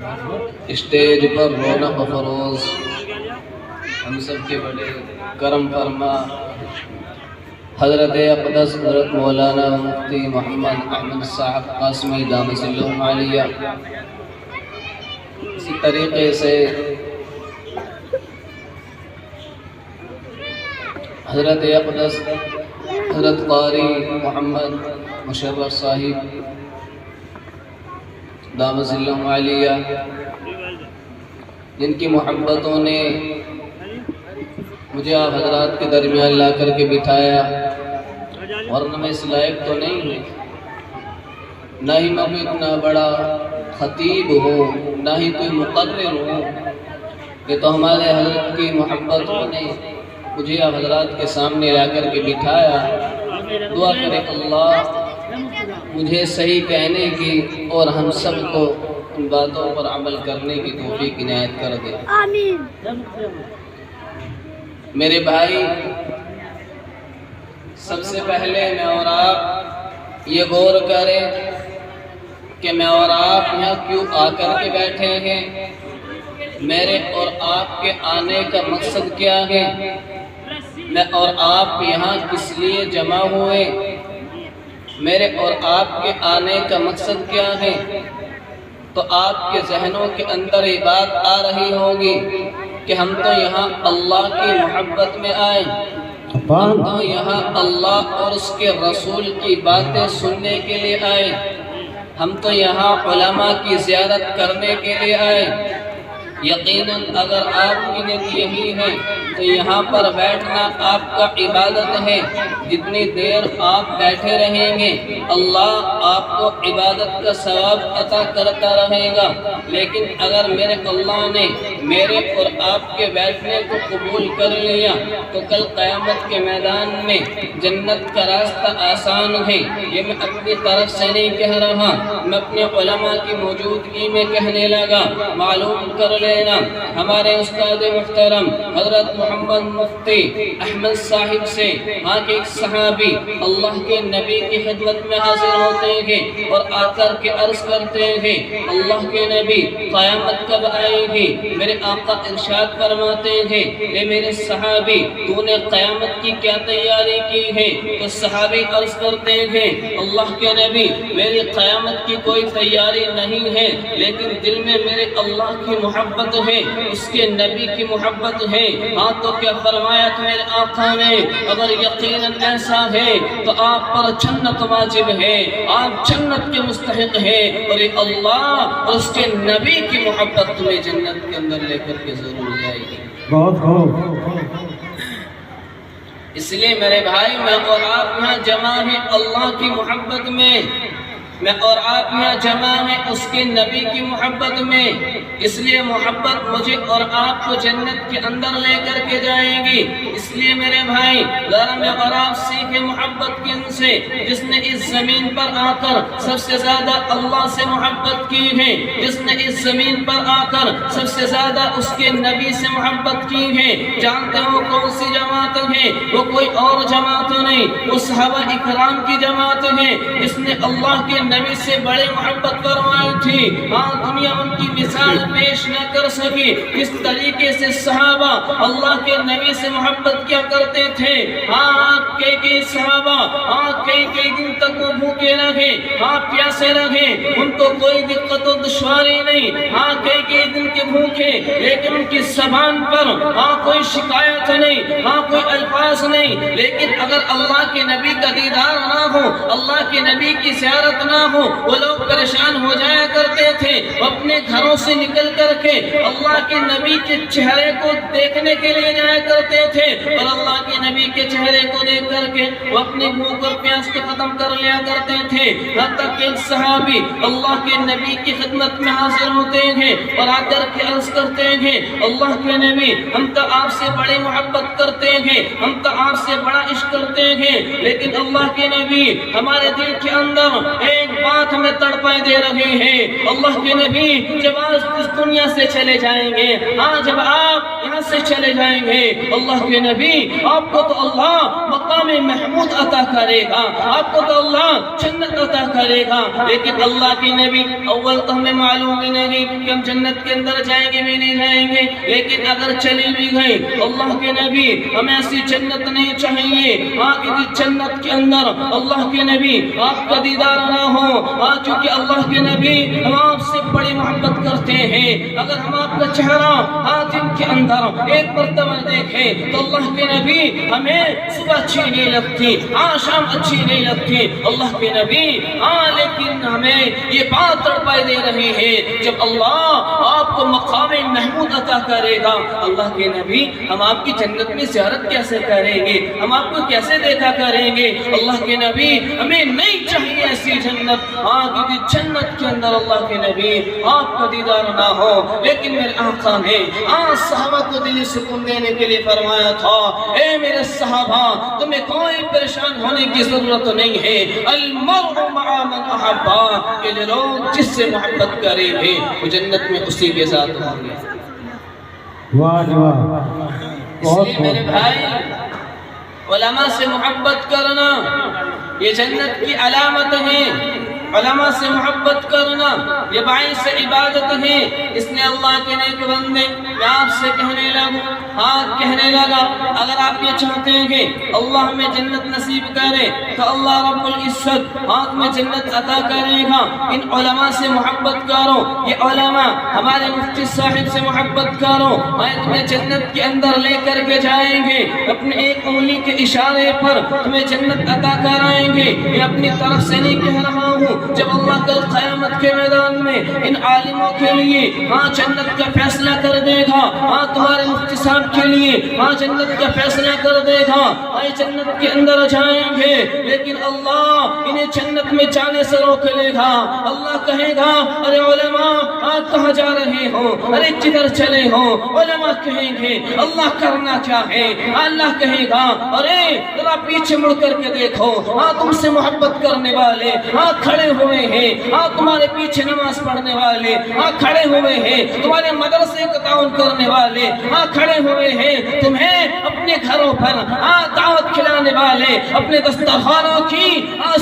Stage پر رونق فروز ہم سب کے بڑے کرم فرما حضرت اقدس حضرت مولانا مفتی محمد احمد صاحب قاسمی دامت اللہ علیہ، اسی طریقے سے حضرت اقدس حضرت قاری محمد مشرف صاحب دامت اللہ علیہ، جن کی محبتوں نے مجھے آپ حضرات کے درمیان لا کر کے بٹھایا، ورنہ میں اس لائق تو نہیں ہوں، نہ ہی میں کوئی اتنا بڑا خطیب ہوں، نہ ہی کوئی مقرر ہوں، کہ تو ہمارے حضرت کی محبتوں نے مجھے آپ حضرات کے سامنے لا کر کے بٹھایا۔ دعا کرے اللہ مجھے صحیح کہنے کی اور ہم سب کو ان باتوں پر عمل کرنے کی توفیق عنایت کر دے، آمین۔ میرے بھائی، سب سے پہلے میں اور آپ یہ غور کریں کہ میں اور آپ یہاں کیوں آ کر کے بیٹھے ہیں، میرے اور آپ کے آنے کا مقصد کیا ہے، میں اور آپ یہاں کس لیے جمع ہوئے، میرے اور آپ کے آنے کا مقصد کیا ہے۔ تو آپ کے ذہنوں کے اندر یہ بات آ رہی ہوگی کہ ہم تو یہاں اللہ کی محبت میں آئے، ہم تو یہاں اللہ اور اس کے رسول کی باتیں سننے کے لیے آئے، ہم تو یہاں علماء کی زیارت کرنے کے لیے آئے۔ یقیناً اگر آپ کی نیت یہی ہے تو یہاں پر بیٹھنا آپ کا عبادت ہے، جتنی دیر آپ بیٹھے رہیں گے اللہ آپ کو عبادت کا ثواب عطا کرتا رہے گا۔ لیکن اگر میرے اللہ نے میرے اور آپ کے بیٹھنے کو قبول کر لیا تو کل قیامت کے میدان میں جنت کا راستہ آسان ہے۔ یہ میں اپنی طرف سے نہیں کہہ رہا، میں اپنے علماء کی موجودگی میں کہنے لگا۔ معلوم کر لینا ہمارے استاد محترم حضرت محمد مفتی احمد صاحب سے ہاں کہ ایک صحابی اللہ کے نبی کی خدمت میں حاضر ہوتے ہیں اور آ کر کے عرض کرتے ہیں، اللہ کے نبی قیامت کب آئے گی؟ میرے آقا ارشاد فرماتے ہیں، اے میرے صحابی تو نے قیامت کی کیا تیاری کی ہے؟ تو صحابی عرض کرتے ہیں، اللہ کے نبی میری قیامت کی کوئی تیاری نہیں ہے، لیکن دل میں میرے اللہ کی محبت ہے، اس کے نبی کی محبت ہے۔ ہاں تو کیا فرمایا تھا میرے آقا نے؟ اگر یقیناً ایسا ہے تو آپ پر جنت واجب ہے، آپ جنت کے مستحق ہیں، اور یہ اللہ اور اس کے نبی کی محبت تمہیں جنت کے اندر لے کر کے ضرور جائے گی۔ بہت خوب۔ اس لیے میرے بھائی، میں اور آپ یہاں جمع ہیں اللہ کی محبت میں، میں اور آپ یہاں جمع ہیں اس کے نبی کی محبت میں، اس لیے محبت مجھے اور آپ کو جنت کے اندر لے کر کے جائیں گی۔ اس لیے میرے بھائی ذرا میں اور آپ سیکھیں محبت کن سے؟ جس نے اس زمین پر آ کر سب سے زیادہ اللہ سے محبت کی ہے، جس نے اس زمین پر آ کر سب سے زیادہ اس کے نبی سے محبت کی ہے۔ جانتے ہو کون سی جماعت ہے؟ وہ کوئی اور جماعت نہیں، وہ صحابہ اکرام کی جماعت ہے، جس نے اللہ کے نبی سے بڑے محبت فرمائی تھی۔ ہاں دنیا ان کی مثال پیش نہ کر سکی، اس طریقے سے صحابہ اللہ کے نبی سے محبت کیا کرتے تھے۔ ہاں کئی صحابہ کئی دن تک وہ بھوکے رہے، پیاسے رہے، ان کو کوئی دقت و دشواری نہیں، کئی دن کے بھوکے، لیکن ان کی زبان پر کوئی شکایت نہیں، کوئی الفاظ نہیں۔ لیکن اگر اللہ کے نبی کا دیدار نہ ہو، اللہ کے نبی کی زیارت نہ ہو، وہ لوگ پریشان ہو جایا کرتے تھے، اپنے گھروں سے نکل کر کے اللہ کے نبی کے چہرے کو دیکھنے کے لیے جایا کرتے تھے، اور اللہ کے نبی کے چہرے کو دیکھ کر کے وہ اپنے بھوک اور پیاس کو ختم کر لیا کرتے تھے۔ حتیٰ کہ ایک صحابی اللہ کے نبی کی خدمت میں حاضر ہوتے ہیں اور آ کر کے عرض کرتے ہیں، اللہ کے نبی ہم تو آپ سے بڑی محبت کرتے ہیں، ہم تو آپ سے بڑا عشق کرتے ہیں، لیکن اللہ کے نبی ہمارے دل کے اندر ایک بات ہمیں تڑپائے دے رہے ہیں۔ اللہ کے نبی جب آج اس دنیا سے چلے جائیں گے، جب آپ یہاں سے چلے جائیں گے، اللہ کے نبی آپ کو تو اللہ مقام محمود عطا کرے گا، آپ کو تو اللہ جنت عطا کرے گا، لیکن اللہ کے نبی اول تو ہمیں معلوم بھی نہیں کہ ہم جنت کے اندر جائیں گے بھی نہیں جائیں گے، لیکن اگر چلے بھی گئے اللہ کے نبی ہمیں ایسی جنت نہیں چاہیے کہ جنت کے اندر اللہ کے نبی آپ کا دیدار نہ ہو، کیونکہ اللہ کے نبی ہم آپ سے بڑی محبت کرتے ہیں۔ اگر ہم آپ کا چہرہ دن کے اندر ایک مرتبہ دیکھیں تو اللہ کے نبی ہمیں صبح اچھی نہیں لگتی، شام اچھی نہیں لگتی اللہ کے نبی، لیکن ہمیں یہ بات تڑپائی دے رہی ہے جب اللہ آپ کو مقام محمود عطا کرے گا اللہ کے نبی ہم آپ کی جنت میں زیارت کیسے کریں گے، ہم آپ کو کیسے دیکھا کریں گے اللہ کے نبی، ہمیں نہیں چاہیے ایسی جنت کیونکہ جنت کے اندر اللہ کے نبی آپ کا دیدار نہ ہو۔ لیکن میرے آقا نے صحابہ کو دلی سکون دینے کے لیے فرمایا تھا، اے میرے صحابہ تمہیں کوئی پریشان ہونے کی ضرورت نہیں ہے، المرء مع من احبا، کہ جو لوگ جس سے محبت کریں گے وہ جنت میں اسی کے ساتھ ہوں گے۔ واہ واہ، اس لیے میرے بھائی علماء سے محبت کرنا یہ جنت کی علامت ہے، علماء سے محبت کرنا یہ باعث عبادت ہے۔ اس نے اللہ کے نیک بندے میں آپ سے کہنے لگا اگر آپ یہ چاہتے ہیں کہ اللہ ہمیں جنت نصیب کرے تو اللہ رب العزت آپ میں جنت عطا کرے گا، ان علماء سے محبت کرو، یہ علماء ہمارے مفتی صاحب سے محبت کرو، تمہیں جنت کے اندر لے کر کے جائیں گے، اپنے ایک انگلی کے اشارے پر تمہیں جنت عطا کرائیں گے۔ یہ اپنی طرف سے نہیں کہہ رہا ہوں، جب اللہ کل قیامت کے میدان میں ان عالموں کے لیے جنت کا فیصلہ کر دے گا، تمہارے مفتی صاحب کے لیے جنت کا فیصلہ کر دے گا، جنت کے اندر جائیں گے، لیکن اللہ انہیں جنت میں جانے سے روک لے گا۔ اللہ کہے گا ارے علماء کہاں جا رہے ہو، ارے کدھر چلے ہو؟ علماء کہیں گے اللہ کرنا کیا ہے؟ اللہ کہے گا ارے ذرا پیچھے مڑ کر کے دیکھو، تم سے محبت کرنے والے کھڑے ہوئے ہیں، تمہارے پیچھے نماز پڑھنے والے کھڑے ہوئے ہیں، تمہارے مدرسے کا تعاون کرنے والے کھڑے ہوئے ہیں، تمہیں اپنے گھروں پر دعوت کھلانے والے، اپنے دسترخوانوں کی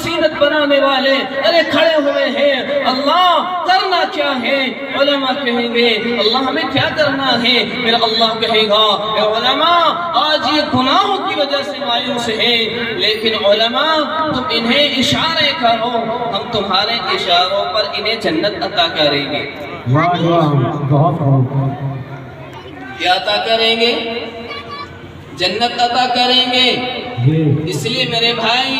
زینت بنانے والے ارے کھڑے ہوئے ہیں۔ اللہ کرنا کیا ہے؟ علماء کہیں گے اللہ ہمیں کیا کرنا ہے؟ پھر اللہ کہے گا اے علماء آج یہ گناہوں کی وجہ سے مایوس ہیں، لیکن علماء تم انہیں اشارے کرو، ہم تمہارے اشاروں پر انہیں جنت عطا کریں گے۔ واہ واہ، بہت بہت، کیا عطا کریں گے؟ جنت عطا کریں گے۔ اس لیے میرے بھائی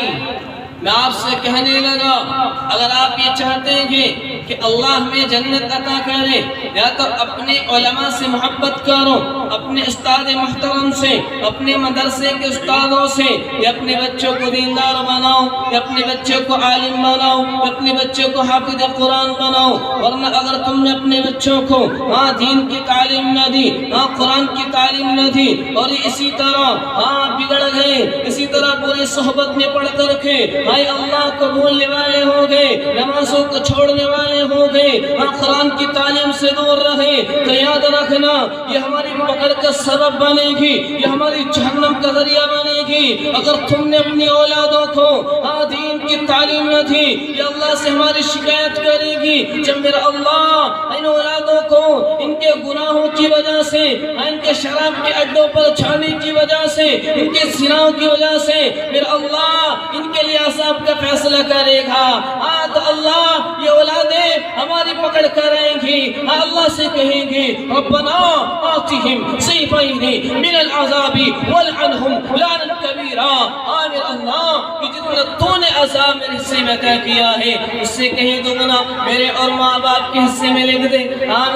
میں آپ سے کہنے لگا اگر آپ یہ چاہتے ہیں کہ اللہ ہمیں جنت عطا کرے یا تو اپنے علماء سے محبت کرو، اپنے استاد محترم سے، اپنے مدرسے کے استادوں سے، یا اپنے بچوں کو دیندار بناؤ، یا اپنے بچوں کو عالم بناؤ، یا اپنے بچوں کو حافظ قرآن بناؤ۔ ورنہ اگر تم نے اپنے بچوں کو دین کی تعلیم نہ دی، قرآن کی تعلیم نہ دی، اور اسی طرح بگڑ گئے، اسی طرح پوری صحبت میں پڑھ کر کے اللہ کو بھولنے والے ہو گئے، نمازوں کو چھوڑنے والے ہو گئے، قرآن کی تعلیم سے دور رہے، تو یاد رکھنا یہ ہماری پکڑ کا سبب بنے گی، یہ ہماری جہنم کا ذریعہ بنے گی۔ اگر تم نے اپنی اولادوں کو دین کی تعلیم نہ دی، یہ اللہ سے ہماری شکایت کرے گی جب میرا اللہ ان اولادوں کو ان کے گناہوں کی وجہ سے، ان کے شراب کے اڈوں پر جانے کی وجہ سے، ان کے زناؤں کی وجہ سے میرا اللہ ان کے لیے عذاب کا فیصلہ کرے گا۔ تو اللہ یہ اولادیں ہماری پکڑ کریں گی، اللہ سے کہیں گی ربنا آتہم ضعفین من العذاب والعنہم لعنا کبیرا۔ آمین اللہ کہ جتنا تو نے عذاب میرے حصے میں عطا کیا ہے اس سے کہیں دگنا میرے اور ماں باپ کے حصے میں لکھ دے،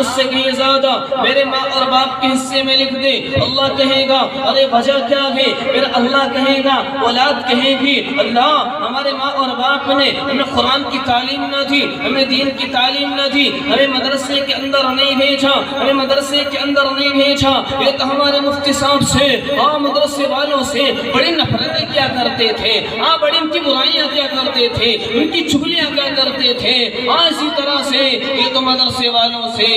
اس سے کہیں زیادہ میرے ماں اور باپ کے حصے میں لکھ دے۔ اللہ کہے گا ارے وجہ کیا ہے؟ پھر اللہ کہے گا، اولاد کہے گی اللہ ہمارے ماں اور باپ نے ہمیں قرآن کی تعلیم نہ دی، ہمیں دین کی تعلیم نہ دی، ہمیں مدرسے کے اندر نہیں بھیجا، ہمیں مدرسے کے اندر نہیں بھیجا۔ یہ تو ہمارے مفتی صاحب سے مدرسے والوں سے بڑی نفرتیں کیا کرتے تھے، بڑی ان کی برائیاں کیا کرتے تھے، ان کی چغلیاں کیا کرتے تھے، اسی طرح سے یہ تو مدرسے والوں سے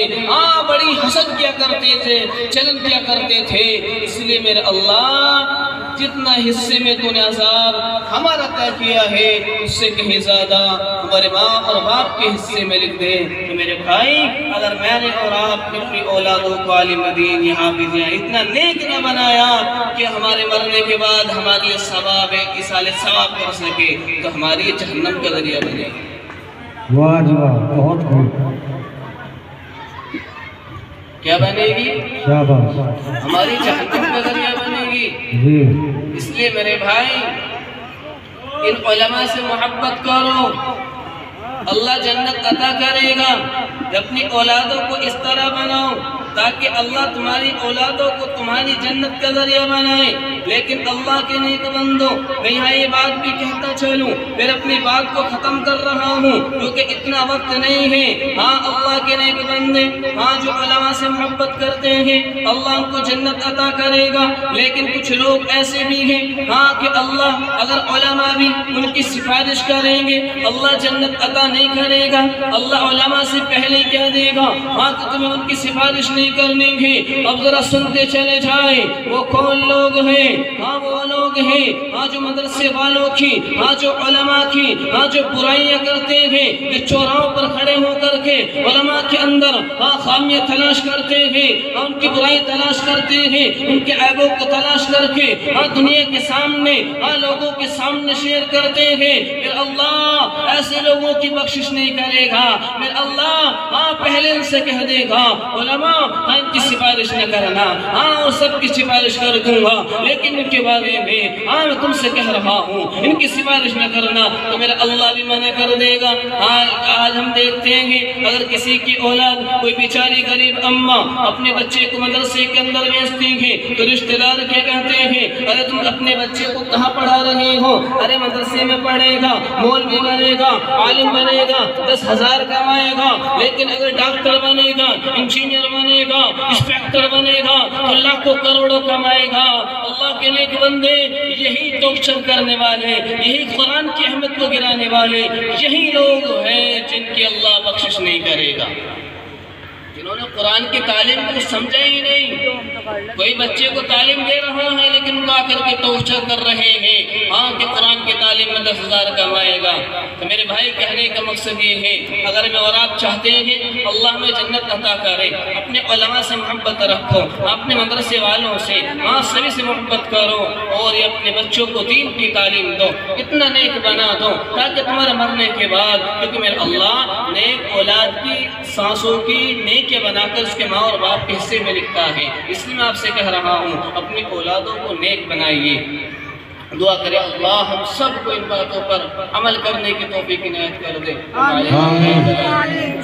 بڑی حسد کیا کرتے تھے، چلن کیا کرتے تھے۔ اس لیے میرے اللہ جتنا حصے میں تو نے عذاب ہمارا طے کیا ہے اس سے کہیں زیادہ ہمارے ماں اور باپ کے حصے میں لکھ دے۔ تو میرے بھائی اگر میں نے اور آپ نے اپنی اولادوں کو عالم دین یا حافظ اتنا نیک نہ بنایا کہ ہمارے مرنے کے بعد ہمارے لیے ثواب ہے، ایصال ثواب کر سکے، تو ہماری جہنم کا ذریعہ بنے گی۔ واہ جی واہ، بہت خوب، کیا بنے گی؟ شاباش ہماری جہنم کا ذریعہ بنے گی۔ جی، اس لیے میرے بھائی ان علماء سے محبت کرو، اللہ جنت عطا کرے گا۔ اپنی اولادوں کو اس طرح بناؤ تاکہ اللہ تمہاری اولادوں کو تمہاری جنت کا ذریعہ بنائے۔ لیکن اللہ کے نیک بندو، میں یہاں یہ بات بھی کہتا چلوں، پھر اپنی بات کو ختم کر رہا ہوں کیونکہ اتنا وقت نہیں ہے۔ اللہ کے نیک بندے جو علماء سے محبت کرتے ہیں اللہ ان کو جنت عطا کرے گا، لیکن کچھ لوگ ایسے بھی ہیں کہ اللہ اگر علماء بھی ان کی سفارش کریں گے اللہ جنت عطا نہیں کرے گا۔ اللہ علماء سے پہلے کیا دے گا کہ تمہیں ان کی سفارش نہیں کرنے گے۔ اب ذرا سنتے چلے جائیں وہ کون لوگ ہیں؟ وہ لوگ ہیں جو مدرسے والوں کی، جو علماء کی جو برائیاں کرتے ہیں، یہ چوراہوں پر کھڑے ہو کر کے علماء کے اندر خامیاں تلاش کرتے ہیں، ان کی برائی تلاش کرتے ہیں، ان کے عیبوں کو تلاش کر کے دنیا کے سامنے لوگوں کے سامنے شیئر کرتے ہیں۔ پھر اللہ ایسے لوگوں کی بخشش نہیں کرے گا۔ پھر اللہ پہلے ان سے کہہ دے گا علماء ان کی سفارش نہ کرنا، اور سب کی سفارش کر دوں گا، لیکن ان کے بارے میں میں تم سے کہہ رہا ہوں ان کی سفارش نہ کرنا، تو میرا اللہ بھی منع کر دے گا۔ آج ہم دیکھتے ہیں اگر کسی کی اولاد کوئی بیچاری غریب اماں اپنے بچے کو مدرسے کے اندر بھیجتی ہیں تو رشتہ دار کیا کہتے ہیں، ارے تم اپنے بچے کو کہاں پڑھا رہے ہو؟ ارے مدرسے میں پڑھے گا، مولوی بنے گا، عالم بنے گا، 10,000 کمائے گا، لیکن اگر ڈاکٹر بنے گا، انجینئر بنے گا، انسپیکٹر بنے گا تو لاکھوں کروڑوں کمائے گا۔ اللہ کے نیک بندے یہی ٹارچر کرنے والے، یہی قرآن کی اہمیت کو گرانے والے، یہی لوگ ہیں جن کی اللہ بخشش نہیں کرے گا، جنہوں نے قرآن کی تعلیم کو سمجھا ہی نہیں۔ کوئی بچے کو تعلیم دے رہا ہے لیکن وہ آ کر کے ٹارچر کر رہے ہیں کہ قرآن کی تعلیم میں 10,000 کمائے گا۔ تو میرے بھائی کہنے کا مقصد یہ ہے اگر میں اور آپ چاہتے ہیں اللہ میں جنت عطا کرے، اپنے علماء سے محبت رکھو، اپنے مدرسے والوں سے سبھی سے محبت کرو، اور یہ اپنے بچوں کو دین کی تعلیم دو، اتنا نیک بنا دو تاکہ تمہارے مرنے کے بعد، کیونکہ میرے اللہ نیک اولاد کی سانسوں کی نیک بنا کر اس کے ماں اور باپ کے حصے میں لکھتا ہے۔ اس لیے میں آپ سے کہہ رہا ہوں اپنی اولادوں کو نیک بنائیے۔ دعا کرے اللہ ہم سب کو ان باتوں پر عمل کرنے کی توفیق عنایت کر دے۔ آمین۔